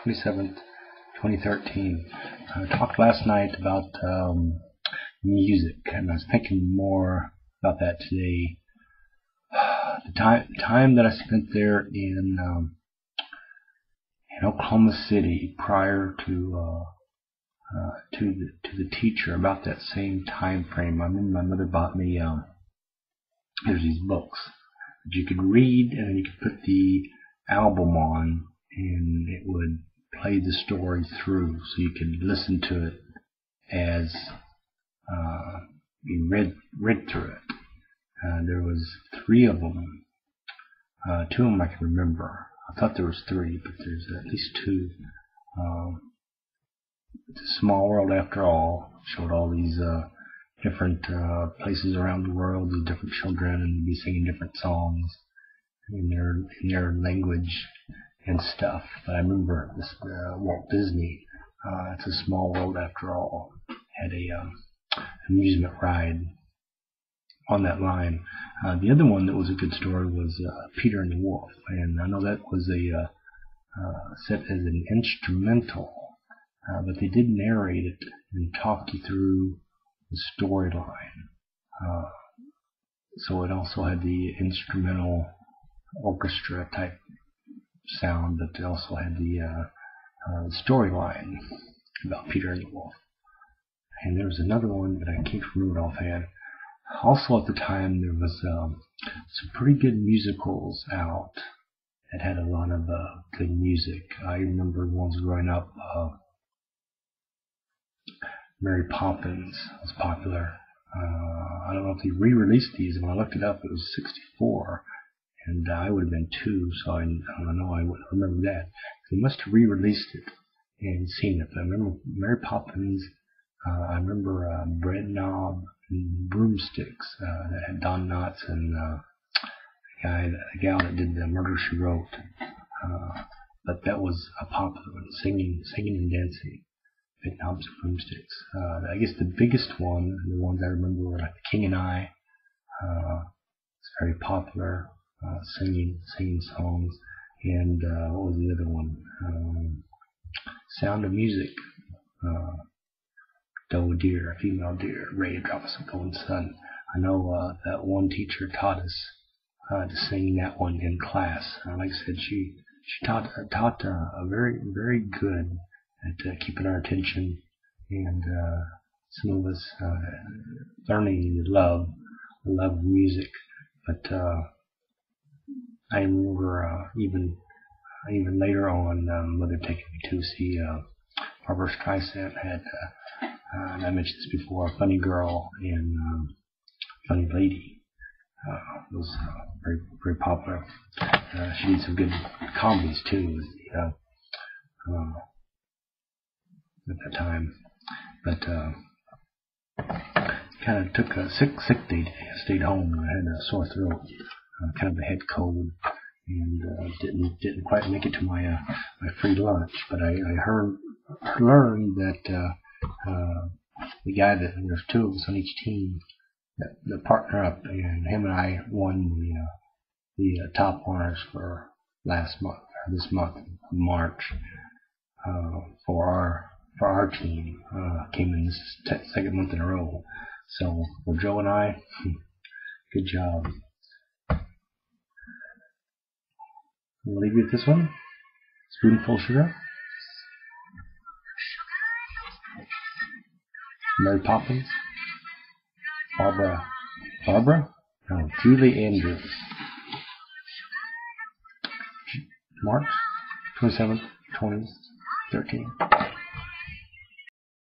27th, 2013. I talked last night about music, and I was thinking more about that today. The time that I spent there in Oklahoma City prior to the teacher, about that same time frame. I remember my mother bought me there's these books that you could read, and then you could put the album on, and it would play the story through, so you could listen to it as you read through it. There was 3 of them. 2 of them I can remember. I thought there was 3, but there's at least 2. It's a Small World After All. Showed all these different places around the world, the different children, and they'd be singing different songs in their language and stuff. But I remember this Walt Disney. It's a Small World After All. Had a amusement ride on that line. The other one that was a good story was Peter and the Wolf, and I know that was a set as an instrumental, but they did narrate it and talk you through the storyline. So it also had the instrumental orchestra type sound, but it also had the storyline about Peter and the Wolf. And there was another one that I can't remember offhand. Also at the time there was some pretty good musicals out that had a lot of good music. I remember ones growing up. Mary Poppins was popular. I don't know if they re-released these. When I looked it up, it was 1964, and I would have been 2, so I don't know. I wouldn't remember that. They must have re-released it and seen it. But I remember Mary Poppins. I remember Bread Knob and Broomsticks that had Don Knotts and the gal that did the Murder, She Wrote. But that was a popular one, singing and dancing. Big Knobs and Broomsticks. I guess the biggest one, the ones I remember, were like The King and I. It's very popular, singing songs. And what was the other one? Sound of Music. Doe Deer, a female deer, Raindrops of Golden Sun. I know that one teacher taught us to sing that one in class. Like I said, she taught very, very good at keeping our attention, and some of us learning to love music. But I remember even later on, Mother taking me to see Barbra Streisand had, and I mentioned this before, Funny Girl and Funny Lady. Was very, very popular. She did some good comedies too. At that time, but kind of took a sick day today. I stayed home. I had a sore throat, kind of a head cold, and didn't quite make it to my free lunch. But I learned that the guy that there's 2 of us on each team that partner up, and him and I won the top honors for this month, March, for our team. Came in this 2nd month in a row. So for Joe and I, good job. I'll leave you with this one. Spoonful of Sugar. Mary Poppins. Julie Andrews. March 27th, 2013.